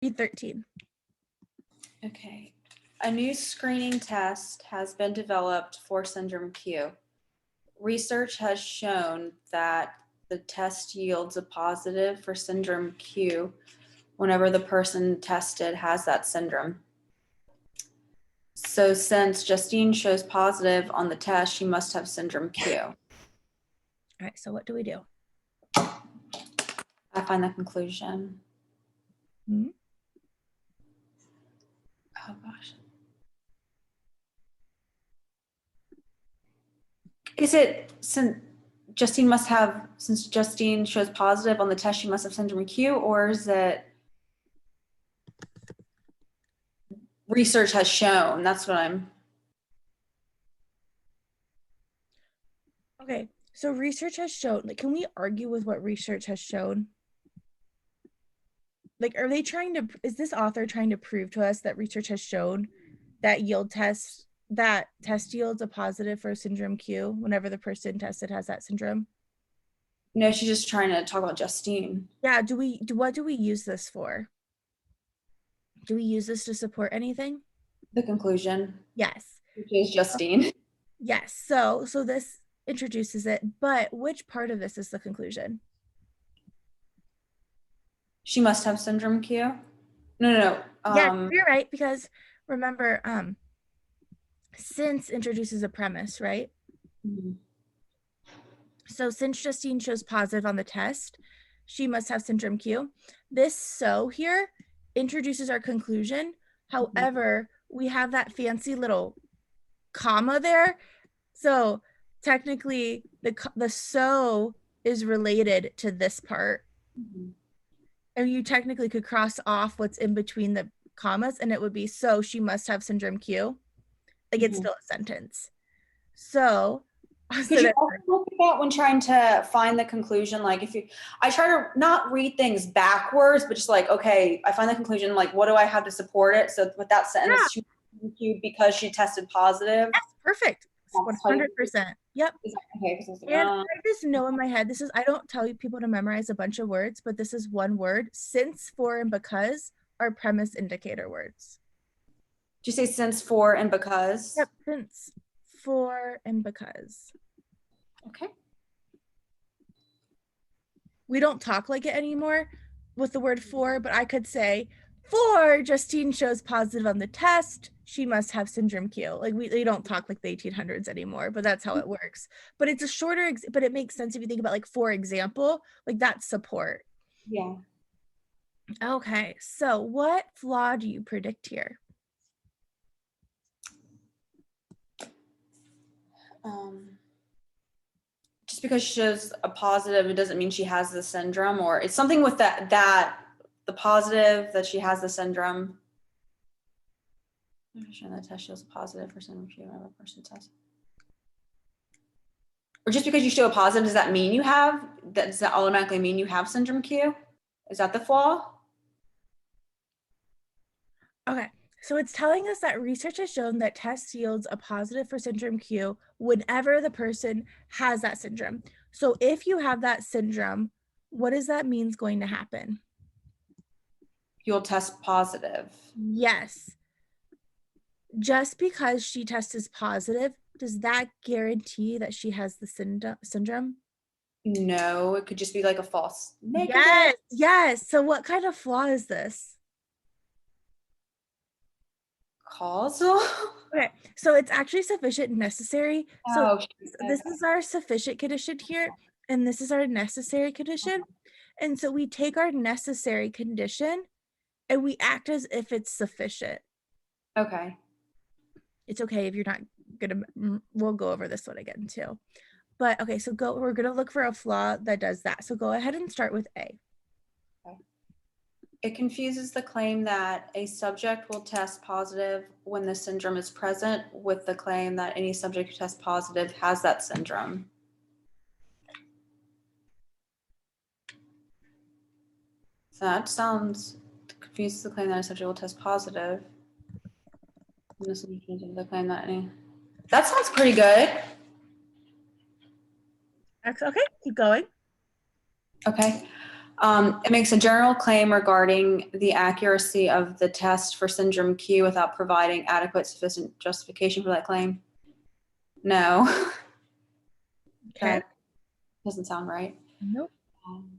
Read 13. Okay. A new screening test has been developed for syndrome Q. Research has shown that the test yields a positive for syndrome Q whenever the person tested has that syndrome. So since Justine shows positive on the test, she must have syndrome Q. All right, so what do we do? I find the conclusion. Hmm? Oh gosh. Is it since Justine shows positive on the test, she must have syndrome Q, or is it research has shown? That's what I'm. Okay, so research has shown, like, can we argue with what research has shown? Like, is this author trying to prove to us that research has shown that test yields a positive for syndrome Q whenever the person tested has that syndrome? No, she's just trying to talk about Justine. Yeah, what do we use this for? Do we use this to support anything? The conclusion. Yes. Which is Justine. Yes. So this introduces it, but which part of this is the conclusion? She must have syndrome Q. No. Yeah, you're right, because remember, since introduces a premise, right? Mm-hmm. So since Justine shows positive on the test, she must have syndrome Q. This so here introduces our conclusion. However, we have that fancy little comma there. So technically the so is related to this part. Mm-hmm. And you technically could cross off what's in between the commas and it would be so she must have syndrome Q. Like it's still a sentence. So could you also look at that when trying to find the conclusion? Like I try to not read things backwards, but just like, okay, I find the conclusion, like, what do I have to support it? So with that sentence, she because she tested positive. Yes, perfect. 100%. Yep. Okay. And I just know in my head, I don't tell people to memorize a bunch of words, but this is one word. Since, for, and because are premise indicator words. Did you say since, for, and because? Yep, since, for, and because. Okay. We don't talk like it anymore with the word for, but I could say, for Justine shows positive on the test, she must have syndrome Q. Like we don't talk like the 1800s anymore, but that's how it works. But it's a shorter, but it makes sense if you think about like, for example, like that's support. Yeah. Okay, so what flaw do you predict here? Just because she shows a positive, it doesn't mean she has the syndrome, or it's something with that the positive that she has the syndrome. The test shows positive for syndrome Q whenever a person tests. Or just because you show a positive, does that mean does that automatically mean you have syndrome Q? Is that the flaw? Okay, so it's telling us that research has shown that test yields a positive for syndrome Q whenever the person has that syndrome. So if you have that syndrome, what does that mean is going to happen? You'll test positive. Yes. Just because she tests positive, does that guarantee that she has the syndrome? No, it could just be like a false negative. Yes. So what kind of flaw is this? Causal? Okay, so it's actually sufficient and necessary. So this okay. is our sufficient condition here, and this is our necessary condition. And so we take our necessary condition and we act as if it's sufficient. Okay. It's okay if you're not gonna, we'll go over this one again too. But okay, so we're gonna look for a flaw that does that. So go ahead and start with A. Okay. It confuses the claim that a subject will test positive when the syndrome is present with the claim that any subject who tests positive has that syndrome. So that confuses the claim that a subject will test positive. The claim that that sounds pretty good. Okay, keep going. Okay. It makes a general claim regarding the accuracy of the test for syndrome Q without providing adequate sufficient justification for that claim. No, Okay. that doesn't sound right. Nope. Um,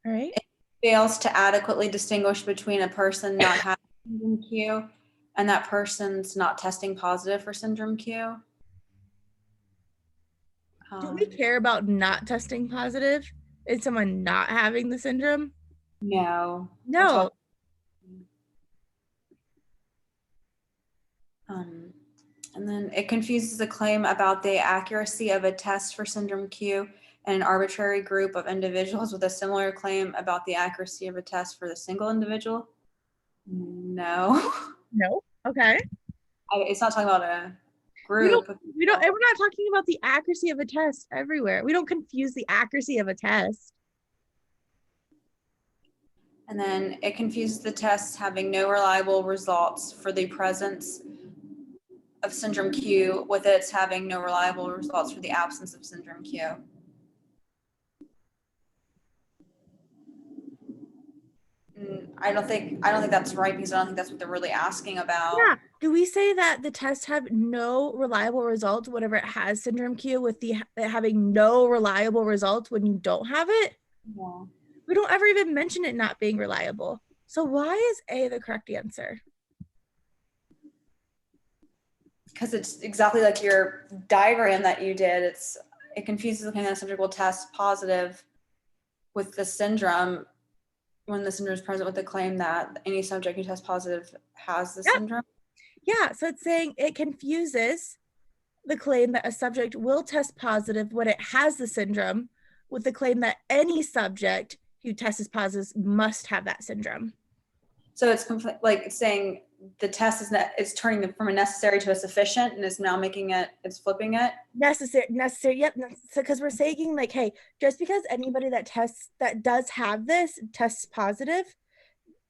All right. It fails to adequately distinguish between a person not having syndrome Q and that person's not testing positive for syndrome Q. Do we care about not testing positive? Is someone not having the syndrome? No. We're No. talking. And then it confuses the claim about the accuracy of a test for syndrome Q and an arbitrary group of individuals with a similar claim about the accuracy of a test for the single individual. No. No. Okay. It's not talking about a We don't group of we don't people. and we're not talking about the accuracy of a test everywhere. We don't confuse the accuracy of a test. And then it confuses the tests having no reliable results for the presence of syndrome Q with its having no reliable results for the absence of syndrome Q. I don't think that's right because I don't think that's what they're really asking about. Yeah. Do we say that the tests have no reliable results whenever it has syndrome Q with the having no reliable results when you don't have it? Yeah. We don't ever even mention it not being reliable. So why is A the correct answer? Because it's exactly like your diagram that you did. It confuses the claim that a subject will test positive with the syndrome when the syndrome is present with the claim that any subject who tests positive has the Yep. syndrome. Yeah, so it's saying it confuses the claim that a subject will test positive when it has the syndrome with the claim that any subject who tests positive must have that syndrome. So it's like it's saying the test is turning them from a necessary to a sufficient and is now it's flipping it. Necessary. Yep. So because we're saying like, hey, just because anybody that does have this tests positive,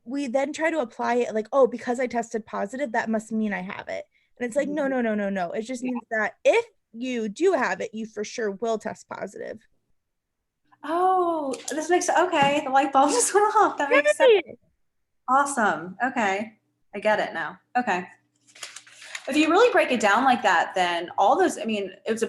we then try to apply it like, oh, because I tested positive, that must mean I have it. And it's like, no, no, no, no, no. It just means that if you do have it, you for sure will test positive. Oh, this makes okay. The light bulb just went off. That makes sense. Yay! Awesome. Okay. I get it now. Okay. If you really break it down like that, then all those, I mean, it was a